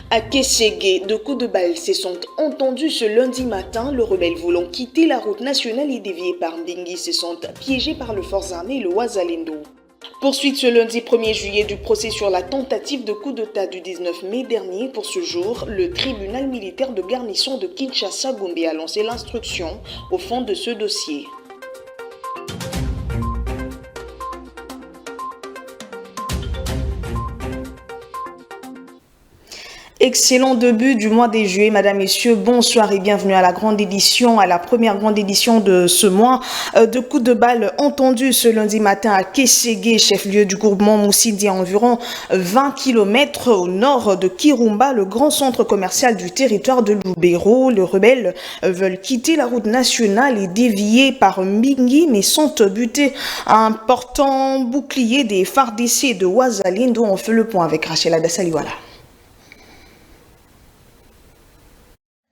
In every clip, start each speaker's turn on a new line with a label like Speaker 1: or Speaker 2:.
Speaker 1: À Kességué, deux coups de balle se sont entendus ce lundi matin. Le rebelle voulant quitter la route nationale et dévié par Mbingi se sont piégés par les forces armées et le Ouazalendo. Poursuite ce lundi 1er juillet du procès sur la tentative de coup d'État du 19 mai dernier. Pour ce jour, le tribunal militaire de garnison de Kinshasa-Gombe a lancé l'instruction au fond de ce dossier. Excellent début du mois de juillet, mesdames, messieurs, bonsoir et bienvenue à la grande édition, à la première grande édition de ce mois. De coups de balle entendus ce lundi matin à Kességué, chef-lieu du groupement Moussidi, à environ 20 km au nord de Kirumba, le grand centre commercial du territoire de Lubero. Les rebelles veulent quitter la route nationale et dévier par Mbingi, mais sont butés à un portant bouclier des FARDC de Ouazalendo. On fait le point avec Rachel Adasaliwala.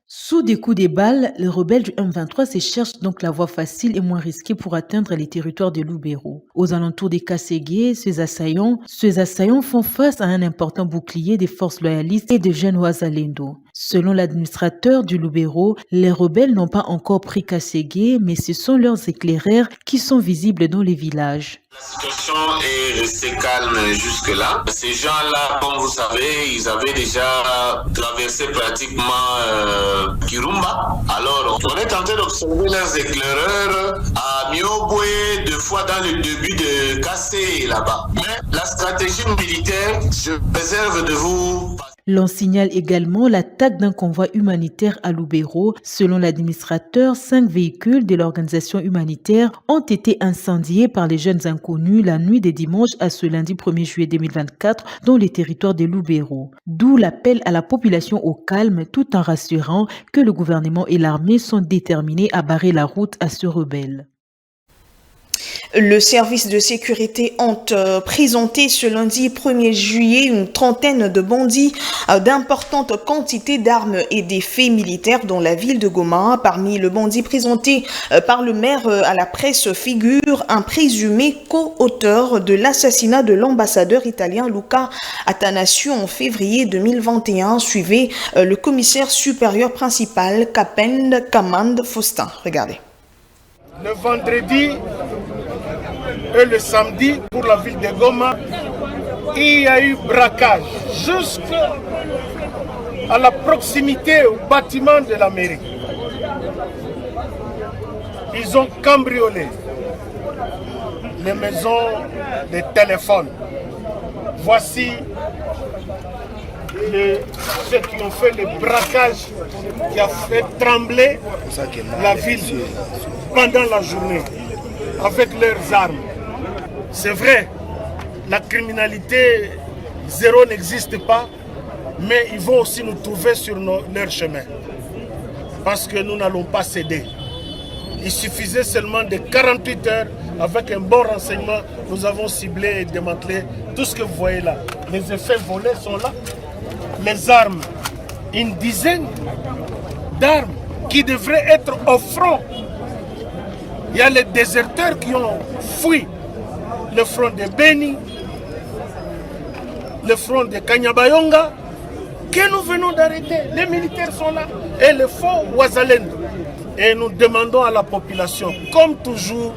Speaker 2: Sous des coups de balles, les rebelles du M23 se cherchent donc la voie facile et moins risquée pour atteindre les territoires de Lubero. Aux alentours des Kasségué, ces assaillants font face à un important bouclier des forces loyalistes et de jeunes Ouazalendo. Selon l'administrateur du Lubero, les rebelles n'ont pas encore pris Kasségué, mais ce sont leurs éclaireurs qui sont visibles dans les villages.
Speaker 3: La situation est restée calme jusque-là. Ces gens-là, comme vous savez, ils avaient déjà traversé pratiquement Kirumba. Alors, on est tenté d'observer leurs éclaireurs à Miobwe, deux fois dans le début de Kassé là-bas. Mais la stratégie militaire, je réserve de vous...
Speaker 2: L'on signale également l'attaque d'un convoi humanitaire à Lubero. Selon l'administrateur, 5 véhicules de l'organisation humanitaire ont été incendiés par les jeunes inconnus la nuit des dimanches à ce lundi 1er juillet 2024 dans les territoires de Lubero. D'où l'appel à la population au calme tout en rassurant que le gouvernement et l'armée sont déterminés à barrer la route à ce rebelle.
Speaker 1: Le service de sécurité ont présenté ce lundi 1er juillet une trentaine de bandits d'importantes quantités d'armes et d'effets militaires dans la ville de Goma. Parmi les bandits présentés par le maire à la presse figure un présumé co-auteur de l'assassinat de l'ambassadeur italien Luca Attanasio en février 2021. Suivez le commissaire supérieur principal Capend Kamand Faustin. Regardez.
Speaker 4: Le vendredi et le samedi, pour la ville de Goma, il y a eu braquage jusqu'à la proximité au bâtiment de la mairie. Ils ont cambriolé les maisons, les téléphones. Voici ceux qui ont fait le braquage qui a fait trembler la ville pendant la journée avec leurs armes. C'est vrai, la criminalité zéro n'existe pas, mais ils vont aussi nous trouver sur leur chemin. Parce que nous n'allons pas céder. Il suffisait seulement de 48 heures, avec un bon renseignement, nous avons ciblé et démantelé tout ce que vous voyez là. Les effets volés sont là. Les armes, une dizaine d'armes qui devraient être au front. Il y a les déserteurs qui ont fui le front de Beni, le front de Kanyabayonga, que nous venons d'arrêter. Les militaires sont là et le faux Ouazalendo. Et nous demandons à la population, comme toujours,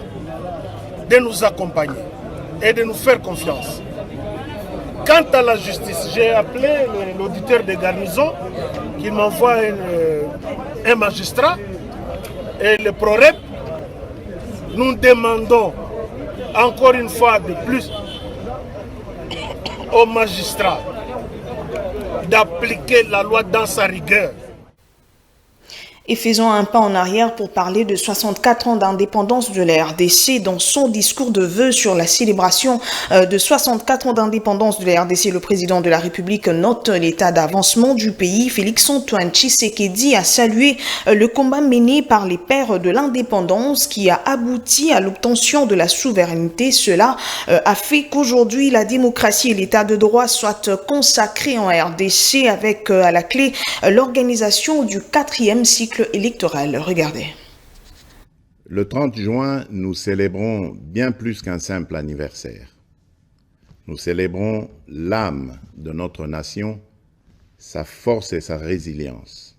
Speaker 4: de nous accompagner et de nous faire confiance. Quant à la justice, j'ai appelé l'auditeur de garnison qui m'envoie un magistrat et le PROREP. Nous demandons encore une fois de plus aux magistrats d'appliquer la loi dans sa rigueur.
Speaker 1: Et faisons un pas en arrière pour parler de 64 ans d'indépendance de la RDC. Dans son discours de vœux sur la célébration de 64 ans d'indépendance de la RDC, le président de la République note l'état d'avancement du pays. Félix-Antoine Tshisekedi a salué le combat mené par les pères de l'indépendance qui a abouti à l'obtention de la souveraineté. Cela a fait qu'aujourd'hui la démocratie et l'état de droit soient consacrés en RDC avec à la clé l'organisation du 4e cycle électoral. Regardez.
Speaker 5: Le 30 juin, nous célébrons bien plus qu'un simple anniversaire. Nous célébrons l'âme de notre nation sa force et sa résilience.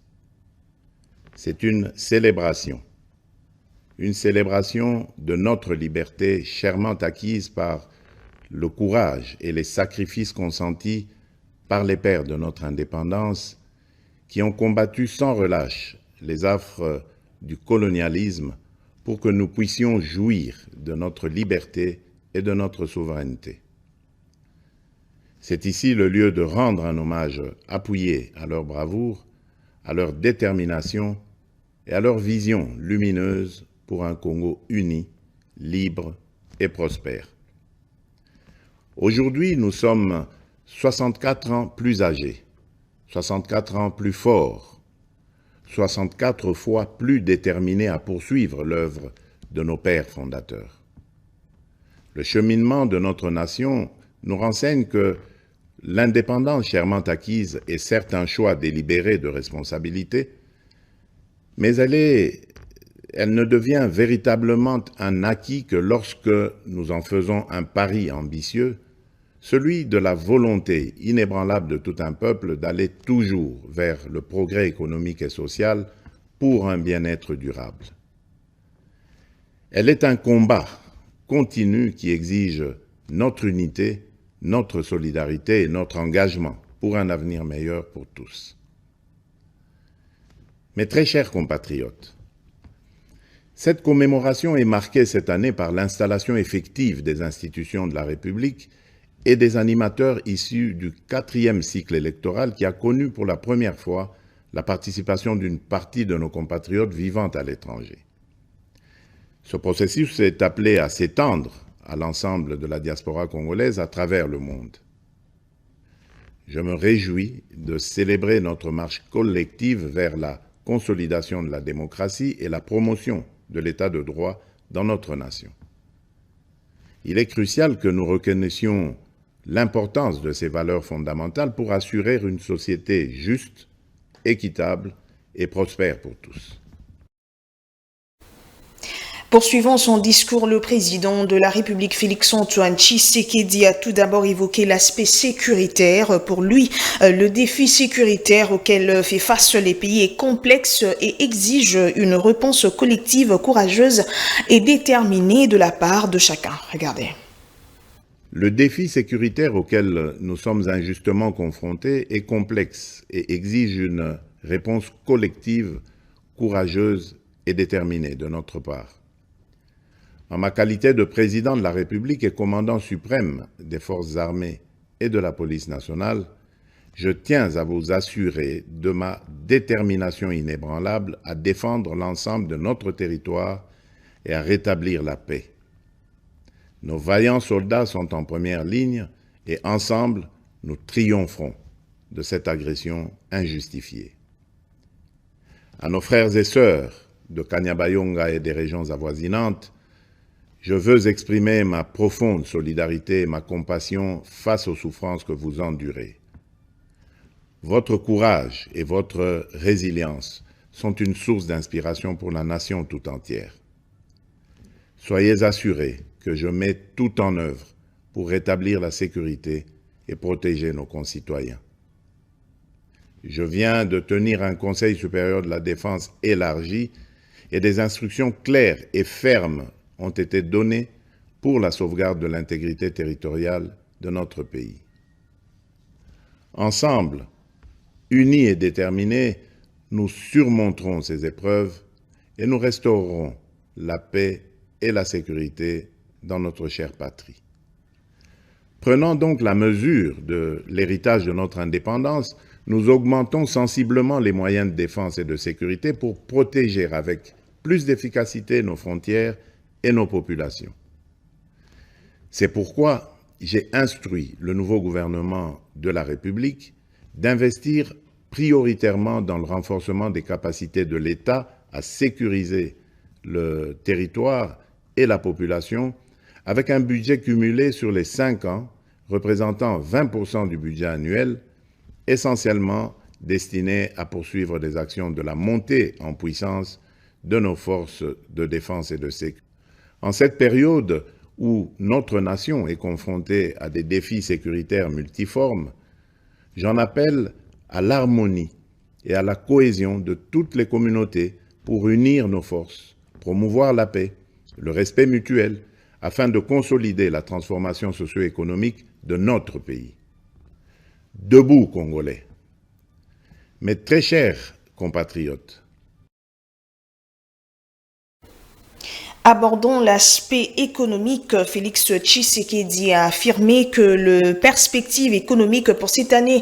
Speaker 5: C'est une célébration de notre liberté chèrement acquise par le courage et les sacrifices consentis par les pères de notre indépendance qui ont combattu sans relâche les affres du colonialisme pour que nous puissions jouir de notre liberté et de notre souveraineté. C'est ici le lieu de rendre un hommage appuyé à leur bravoure, à leur détermination et à leur vision lumineuse pour un Congo uni, libre et prospère. Aujourd'hui, nous sommes 64 ans plus âgés, 64 ans plus forts, 64 fois plus déterminés à poursuivre l'œuvre de nos pères fondateurs. Le cheminement de notre nation nous renseigne que l'indépendance chèrement acquise est certes un choix délibéré de responsabilité, mais elle ne devient véritablement un acquis que lorsque nous en faisons un pari ambitieux, celui de la volonté inébranlable de tout un peuple d'aller toujours vers le progrès économique et social pour un bien-être durable. Elle est un combat continu qui exige notre unité, notre solidarité et notre engagement pour un avenir meilleur pour tous. Mes très chers compatriotes, cette commémoration est marquée cette année par l'installation effective des institutions de la République et des animateurs issus du 4e cycle électoral qui a connu pour la première fois la participation d'une partie de nos compatriotes vivant à l'étranger. Ce processus est appelé à s'étendre à l'ensemble de la diaspora congolaise à travers le monde. Je me réjouis de célébrer notre marche collective vers la consolidation de la démocratie et la promotion de l'état de droit dans notre nation. Il est crucial que nous reconnaissions l'importance de ces valeurs fondamentales pour assurer une société juste, équitable et prospère pour tous.
Speaker 1: Poursuivant son discours, le président de la République Félix-Antoine Tshisekedi a tout d'abord évoqué l'aspect sécuritaire. Pour lui, le défi sécuritaire auquel fait face les pays est complexe et exige une réponse collective, courageuse et déterminée de la part de chacun. Regardez.
Speaker 5: Le défi sécuritaire auquel nous sommes injustement confrontés est complexe et exige une réponse collective, courageuse et déterminée de notre part. En ma qualité de président de la République et commandant suprême des forces armées et de la police nationale, je tiens à vous assurer de ma détermination inébranlable à défendre l'ensemble de notre territoire et à rétablir la paix. Nos vaillants soldats sont en première ligne et ensemble, nous triompherons de cette agression injustifiée. À nos frères et sœurs de Kanyabayonga et des régions avoisinantes, je veux exprimer ma profonde solidarité et ma compassion face aux souffrances que vous endurez. Votre courage et votre résilience sont une source d'inspiration pour la nation tout entière. Soyez assurés que je mets tout en œuvre pour rétablir la sécurité et protéger nos concitoyens. Je viens de tenir un Conseil supérieur de la défense élargi et des instructions claires et fermes ont été données pour la sauvegarde de l'intégrité territoriale de notre pays. Ensemble, unis et déterminés, nous surmonterons ces épreuves et nous restaurerons la paix et la sécurité dans notre chère patrie. Prenant donc la mesure de l'héritage de notre indépendance, nous augmentons sensiblement les moyens de défense et de sécurité pour protéger avec plus d'efficacité nos frontières et nos populations. C'est pourquoi j'ai instruit le nouveau gouvernement de la République d'investir prioritairement dans le renforcement des capacités de l'État à sécuriser le territoire et la population avec un budget cumulé sur les 5 ans représentant 20% du budget annuel, essentiellement destiné à poursuivre des actions de la montée en puissance de nos forces de défense et de sécurité. En cette période où notre nation est confrontée à des défis sécuritaires multiformes, j'en appelle à l'harmonie et à la cohésion de toutes les communautés pour unir nos forces, promouvoir la paix, le respect mutuel, afin de consolider la transformation socio-économique de notre pays. Debout, Congolais. Mes très chers compatriotes,
Speaker 1: abordons l'aspect économique. Félix Tshisekedi a affirmé que les perspectives économiques pour cette année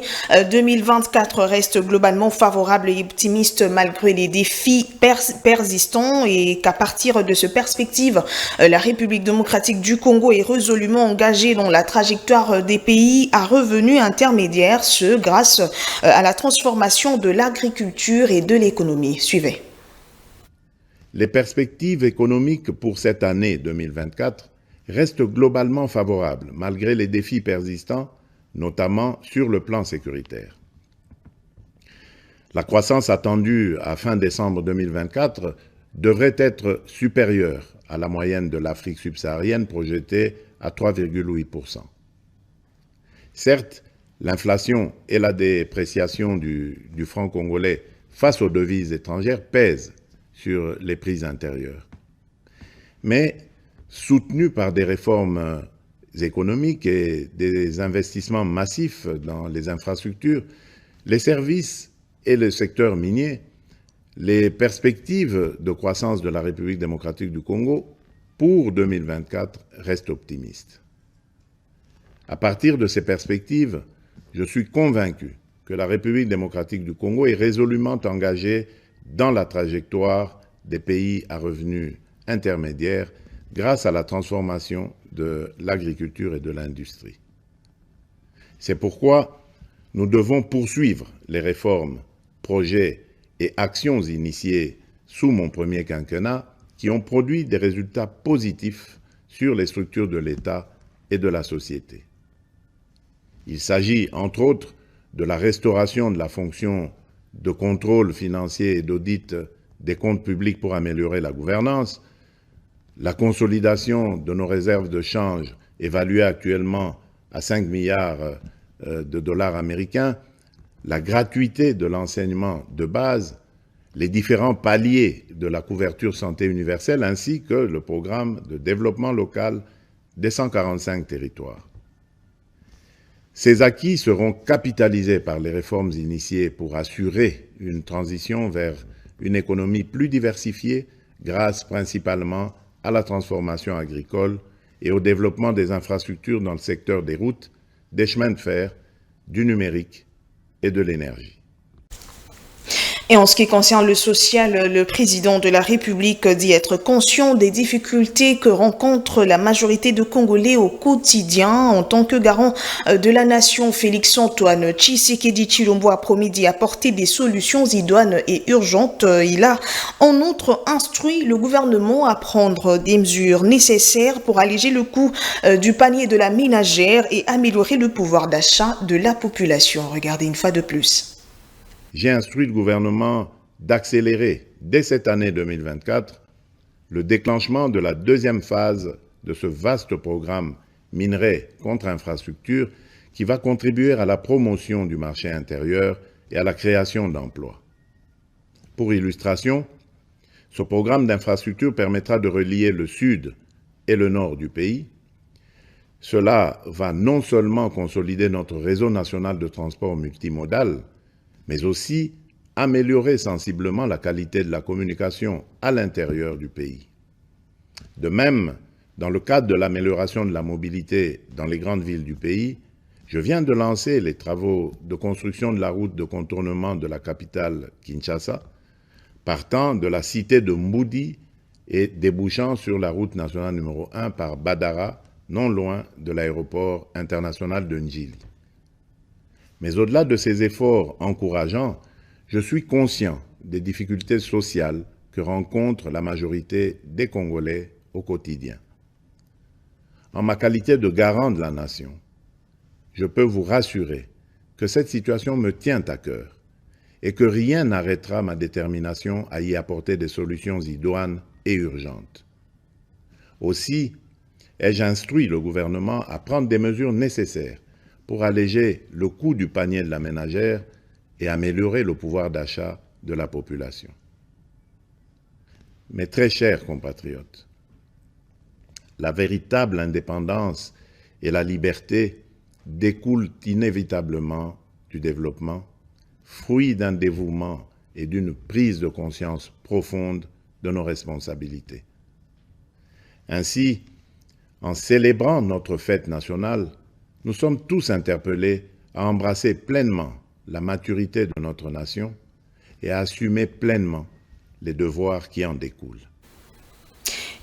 Speaker 1: 2024 restent globalement favorables et optimistes malgré les défis persistants et qu'à partir de cette perspective, la République démocratique du Congo est résolument engagée dans la trajectoire des pays à revenus intermédiaires, ce grâce à la transformation de l'agriculture et de l'économie. Suivez.
Speaker 5: Les perspectives économiques pour cette année 2024 restent globalement favorables, malgré les défis persistants, notamment sur le plan sécuritaire. La croissance attendue à fin décembre 2024 devrait être supérieure à la moyenne de l'Afrique subsaharienne projetée à 3,8%. Certes, l'inflation et la dépréciation du franc congolais face aux devises étrangères pèsent sur les prix intérieurs. Mais, soutenus par des réformes économiques et des investissements massifs dans les infrastructures, les services et le secteur minier, les perspectives de croissance de la République démocratique du Congo pour 2024 restent optimistes. À partir de ces perspectives, je suis convaincu que la République démocratique du Congo est résolument engagée dans la trajectoire des pays à revenus intermédiaires grâce à la transformation de l'agriculture et de l'industrie. C'est pourquoi nous devons poursuivre les réformes, projets et actions initiées sous mon premier quinquennat qui ont produit des résultats positifs sur les structures de l'État et de la société. Il s'agit, entre autres, de la restauration de la fonction de contrôle financier et d'audit des comptes publics pour améliorer la gouvernance, la consolidation de nos réserves de change évaluées actuellement à 5 milliards de dollars américains, la gratuité de l'enseignement de base, les différents paliers de la couverture santé universelle ainsi que le programme de développement local des 145 territoires. Ces acquis seront capitalisés par les réformes initiées pour assurer une transition vers une économie plus diversifiée grâce principalement à la transformation agricole et au développement des infrastructures dans le secteur des routes, des chemins de fer, du numérique et de l'énergie.
Speaker 1: Et en ce qui concerne le social, le président de la République dit être conscient des difficultés que rencontre la majorité de Congolais au quotidien. En tant que garant de la nation, Félix-Antoine Tshisekedi Tshilombo a promis d'y apporter des solutions idoines et urgentes. Il a en outre instruit le gouvernement à prendre des mesures nécessaires pour alléger le coût du panier de la ménagère et améliorer le pouvoir d'achat de la population. Regardez une fois de plus.
Speaker 5: J'ai instruit le gouvernement d'accélérer, dès cette année 2024, le déclenchement de la deuxième phase de ce vaste programme minerai contre infrastructure qui va contribuer à la promotion du marché intérieur et à la création d'emplois. Pour illustration, ce programme d'infrastructure permettra de relier le sud et le nord du pays. Cela va non seulement consolider notre réseau national de transport multimodal, mais aussi améliorer sensiblement la qualité de la communication à l'intérieur du pays. De même, dans le cadre de l'amélioration de la mobilité dans les grandes villes du pays, je viens de lancer les travaux de construction de la route de contournement de la capitale Kinshasa, partant de la cité de Mboudi et débouchant sur la route nationale numéro 1 par Badara, non loin de l'aéroport international de Njili. Mais au-delà de ces efforts encourageants, je suis conscient des difficultés sociales que rencontre la majorité des Congolais au quotidien. En ma qualité de garant de la nation, je peux vous rassurer que cette situation me tient à cœur et que rien n'arrêtera ma détermination à y apporter des solutions idoines et urgentes. Aussi, ai-je instruit le gouvernement à prendre des mesures nécessaires pour alléger le coût du panier de la ménagère et améliorer le pouvoir d'achat de la population. Mais très chers compatriotes, la véritable indépendance et la liberté découlent inévitablement du développement, fruit d'un dévouement et d'une prise de conscience profonde de nos responsabilités. Ainsi, en célébrant notre fête nationale, nous sommes tous interpellés à embrasser pleinement la maturité de notre nation et à assumer pleinement les devoirs qui en découlent.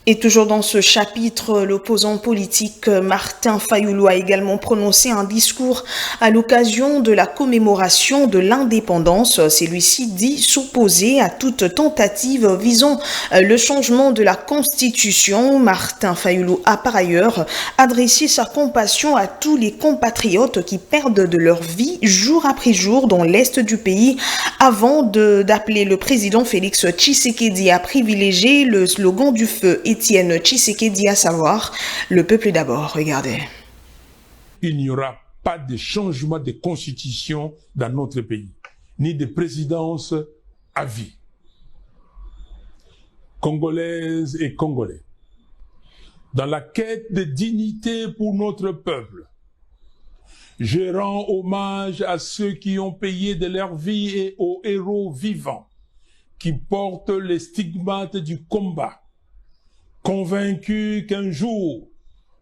Speaker 1: Et toujours dans ce chapitre, l'opposant politique Martin Fayulu a également prononcé un discours à l'occasion de la commémoration de l'indépendance. Celui-ci dit s'opposer à toute tentative visant le changement de la Constitution. Martin Fayulu a par ailleurs adressé sa compassion à tous les compatriotes qui perdent de leur vie jour après jour dans l'est du pays avant d'appeler le président Félix Tshisekedi à privilégier le slogan du feu Étienne Tshisekedi, à savoir « Le peuple d'abord ». Regardez.
Speaker 6: Il n'y aura pas de changement de constitution dans notre pays, ni de présidence à vie. Congolaises et Congolais, dans la quête de dignité pour notre peuple, je rends hommage à ceux qui ont payé de leur vie et aux héros vivants qui portent les stigmates du combat, convaincus qu'un jour,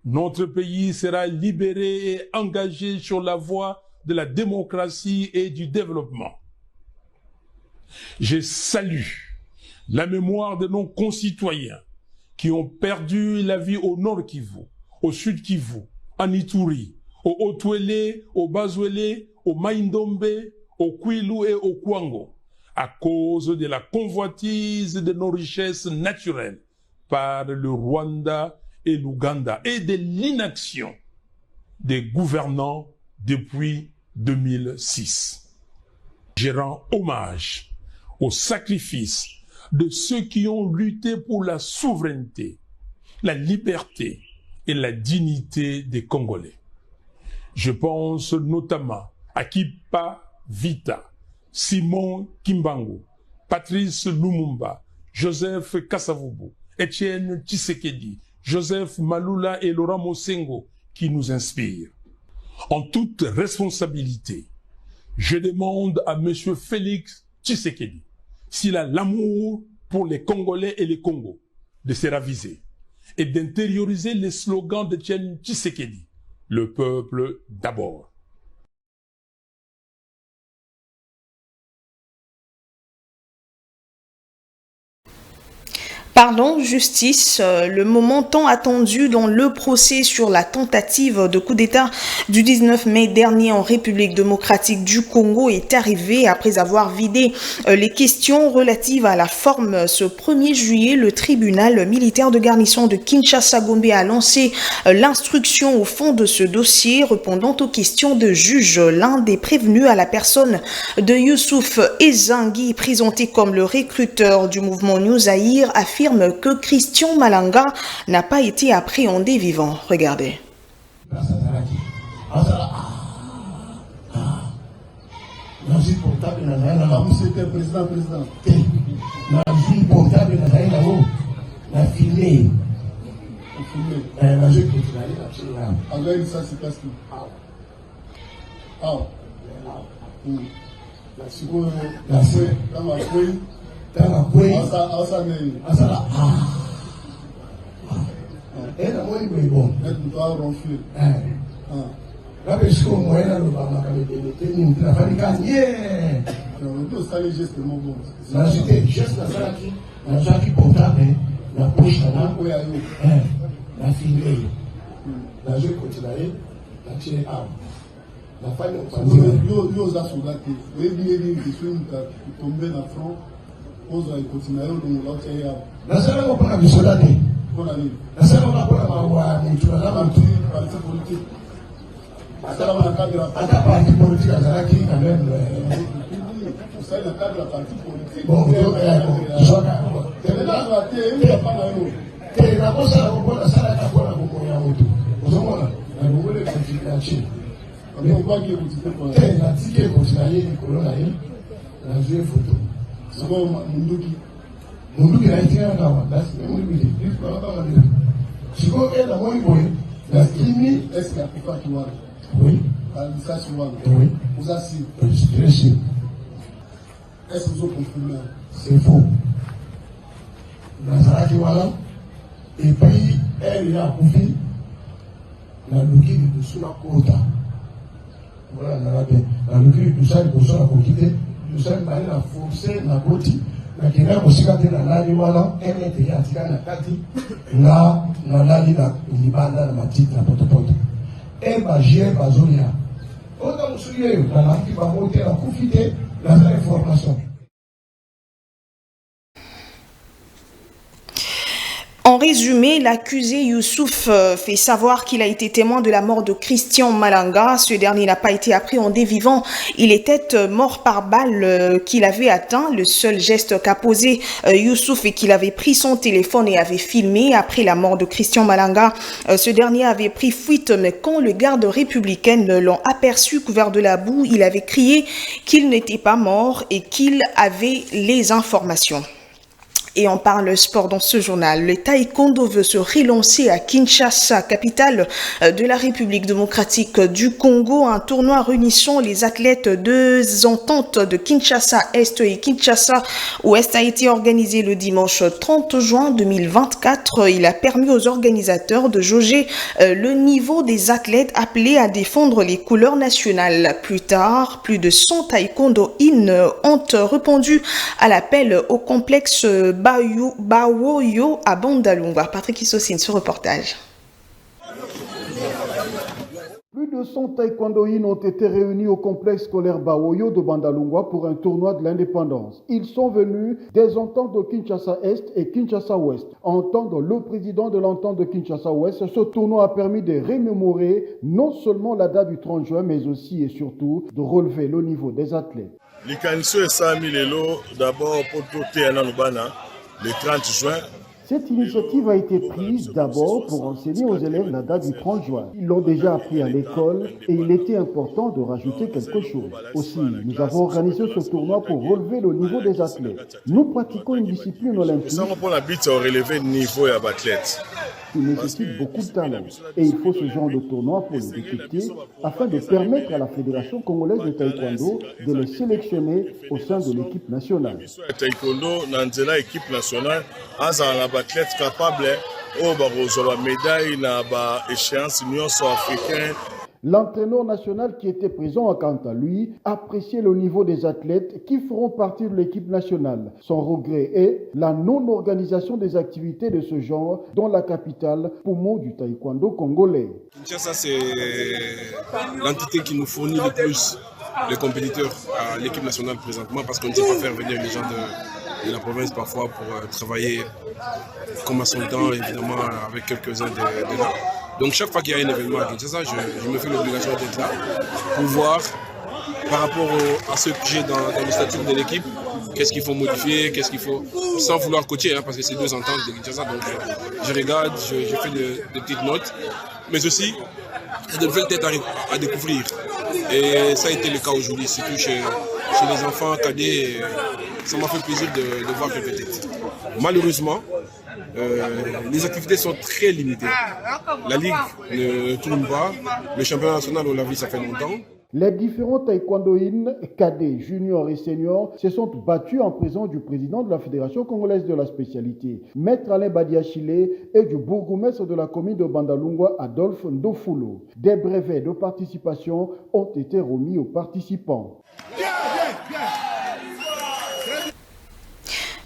Speaker 6: notre pays sera libéré et engagé sur la voie de la démocratie et du développement. Je salue la mémoire de nos concitoyens qui ont perdu la vie au Nord Kivu, au Sud Kivu, en Ituri, au Haut-Ouélé, au Bas-Ouélé, au Maïndombe, au Kwilu et au Kwango, à cause de la convoitise de nos richesses naturelles par le Rwanda et l'Ouganda et de l'inaction des gouvernants depuis 2006. Je rends hommage au sacrifice de ceux qui ont lutté pour la souveraineté, la liberté et la dignité des Congolais. Je pense notamment à Kipa Vita, Simon Kimbangu, Patrice Lumumba, Joseph Kasavubu, Étienne Tshisekedi, Joseph Malula et Laurent Mosengo qui nous inspirent. En toute responsabilité, je demande à M. Félix Tshisekedi s'il a l'amour pour les Congolais et les Congos de se raviser et d'intérioriser les slogans d'Étienne Tshisekedi, le peuple d'abord.
Speaker 1: Pardon, justice, le moment tant attendu dans le procès sur la tentative de coup d'État du 19 mai dernier en République démocratique du Congo est arrivé après avoir vidé les questions relatives à la forme. Ce 1er juillet, le tribunal militaire de garnison de Kinshasa-Gombe a lancé l'instruction au fond de ce dossier répondant aux questions de juge. L'un des prévenus à la personne de Youssouf Ezangi, présenté comme le recruteur du mouvement New Zaïre, affirme que Christian Malanga n'a pas été appréhendé vivant. Regardez.
Speaker 7: Mais on voit qu'il y a un petit peu de temps. La tique est continuée, les colons, la joué photo. C'est comme Munduki. Munduki a été un gamin. Là, c'est Munduki. Il faut pas mal. Si vous êtes dans mon boy, la Kimi, est-ce qu'il y a pas qui voit? Oui. Ça, c'est moi. Oui. Vous asseyez. Je suis. Est-ce que vous avez compris? C'est faux. Nazara qui voilà. Et puis, elle a confié la logique de sous la quota. Voilà, la logique de ça, de ça, la quantité, de ça, elle a forcé la quantité. La Kenya, aussi, quand elle a l'année, voilà, elle était à tirer la kati. Là, l'année, il y a la matite, la potopoto. Et ma gère, ma zonia. Autant vous souvenez, dans la qui va monter, la confité, la information.
Speaker 1: En résumé, l'accusé Youssouf fait savoir qu'il a été témoin de la mort de Christian Malanga. Ce dernier n'a pas été appréhendé vivant. Il était mort par balle qu'il avait atteint. Le seul geste qu'a posé Youssouf est qu'il avait pris son téléphone et avait filmé. Après la mort de Christian Malanga, ce dernier avait pris fuite, mais quand le garde républicain l'ont aperçu couvert de la boue, il avait crié qu'il n'était pas mort et qu'il avait les informations. Et on parle sport dans ce journal. Le taekwondo veut se relancer à Kinshasa, capitale de la République démocratique du Congo. Un tournoi réunissant les athlètes des ententes de Kinshasa Est et Kinshasa Ouest a été organisé le dimanche 30 juin 2024. Il a permis aux organisateurs de jauger le niveau des athlètes appelés à défendre les couleurs nationales. Plus tard, plus de 100 taekwondo-in ont répondu à l'appel au complexe Bawoyo à Bandalunga. Patrick Issosine, ce reportage.
Speaker 8: Plus de 100 taekwondoïnes ont été réunis au complexe scolaire Bawoyo de Bandalunga pour un tournoi de l'indépendance. Ils sont venus des ententes de Kinshasa Est et Kinshasa Ouest. Entendre le président de l'entente de Kinshasa Ouest, ce tournoi a permis de remémorer non seulement la date du 30 juin, mais aussi et surtout de relever le niveau des athlètes.
Speaker 9: L'Ikanso et Sami Lelo, d'abord pour tout le 30 juin.
Speaker 8: Cette initiative a été prise d'abord pour enseigner aux élèves la date du 30 juin. Ils l'ont déjà appris à l'école et il était important de rajouter quelque chose. Aussi, nous avons organisé ce tournoi pour relever le niveau des athlètes. Nous pratiquons une discipline olympique qui nécessite beaucoup de talent. Et il faut ce genre de tournoi pour les détecter afin de permettre à la Fédération congolaise de taekwondo de les sélectionner au sein de l'équipe nationale.
Speaker 9: Athlète capable au médaille na ba échéance Union africaine.
Speaker 8: L'entraîneur national qui était présent quant à lui appréciait le niveau des athlètes qui feront partie de l'équipe nationale. Son regret est la non-organisation des activités de ce genre dans la capitale, poumon du taekwondo congolais.
Speaker 10: Kinshasa, c'est l'entité qui nous fournit le plus les compétiteurs à l'équipe nationale présentement parce qu'on ne sait pas faire venir les gens de la province parfois pour travailler comme à son temps, évidemment avec quelques-uns de là. Donc chaque fois qu'il y a un événement à Kinshasa, je me fais l'obligation d'être là pour voir par rapport à ce que j'ai dans le statut de l'équipe, qu'est-ce qu'il faut modifier, qu'est-ce qu'il faut, sans vouloir coacher, parce que c'est deux ententes de Kinshasa, donc je regarde, je fais des petites notes, mais aussi de nouvelles têtes à découvrir. Et ça a été le cas aujourd'hui, surtout chez les enfants cadets, ça m'a fait plaisir de voir quelques têtes. Malheureusement, les activités sont très limitées. La Ligue ne tourne pas, le championnat national, on l'a vu, ça fait longtemps.
Speaker 8: Les différents taekwondoïnes, cadets, juniors et seniors, se sont battus en présence du président de la Fédération congolaise de la spécialité, Maître Alain Badiachile, et du bourgmestre de la commune de Bandalunga, Adolphe Ndofulo. Des brevets de participation ont été remis aux participants.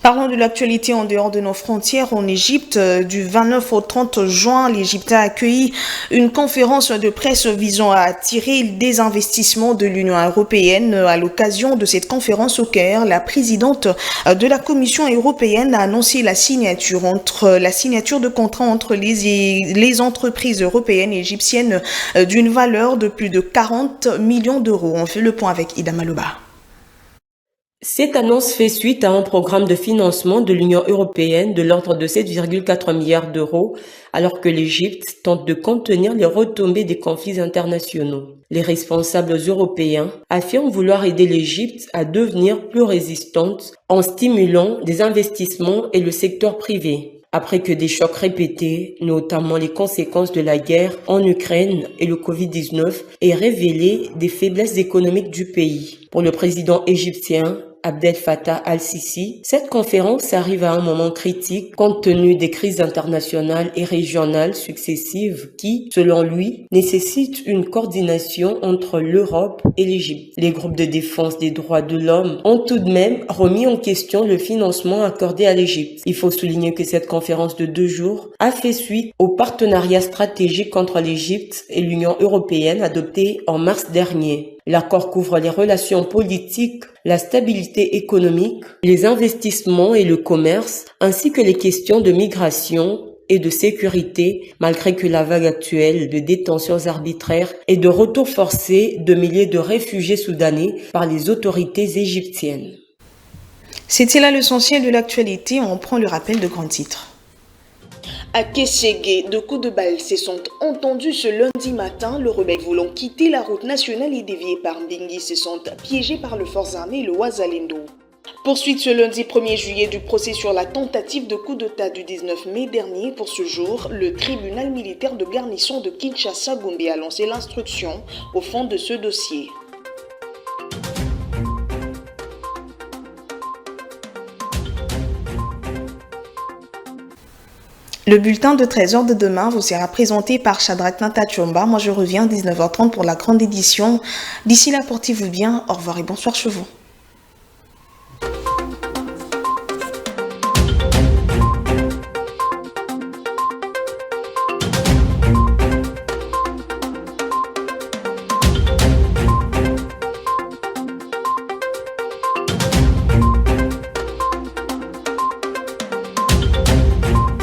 Speaker 1: Parlons de l'actualité en dehors de nos frontières. En Égypte, du 29 au 30 juin, l'Égypte a accueilli une conférence de presse visant à attirer des investissements de l'Union européenne. À l'occasion de cette conférence au Caire, la présidente de la Commission européenne a annoncé la signature de contrats entre les entreprises européennes et égyptiennes d'une valeur de plus de 40 millions d'euros. On fait le point avec Ida Maloba.
Speaker 11: Cette annonce fait suite à un programme de financement de l'Union européenne de l'ordre de 7,4 milliards d'euros, alors que l'Égypte tente de contenir les retombées des conflits internationaux. Les responsables européens affirment vouloir aider l'Égypte à devenir plus résistante en stimulant des investissements et le secteur privé. Après que des chocs répétés, notamment les conséquences de la guerre en Ukraine et le Covid-19, aient révélé des faiblesses économiques du pays. Pour le président égyptien, Abdel Fattah al-Sisi, cette conférence arrive à un moment critique compte tenu des crises internationales et régionales successives qui, selon lui, nécessitent une coordination entre l'Europe et l'Égypte. Les groupes de défense des droits de l'homme ont tout de même remis en question le financement accordé à l'Égypte. Il faut souligner que cette conférence de 2 jours a fait suite au partenariat stratégique entre l'Égypte et l'Union européenne adopté en mars dernier. L'accord couvre les relations politiques, la stabilité économique, les investissements et le commerce, ainsi que les questions de migration et de sécurité, malgré que la vague actuelle de détentions arbitraires et de retours forcés de milliers de réfugiés soudanais par les autorités égyptiennes.
Speaker 1: C'était là l'essentiel de l'actualité. On prend le rappel de grands titres. À Kességué, 2 coups de balle se sont entendus ce lundi matin. Le rebelle voulant quitter la route nationale et dévié par Mbingi se sont piégés par les forces armées le Ouazalendo. Poursuite ce lundi 1er juillet du procès sur la tentative de coup d'État du 19 mai dernier. Pour ce jour, le tribunal militaire de garnison de Kinshasa-Gombe a lancé l'instruction au fond de ce dossier. Le bulletin de 13h de demain vous sera présenté par Shadrach Natachomba. Moi, je reviens à 19h30 pour la grande édition. D'ici là, portez-vous bien. Au revoir et bonsoir chez vous.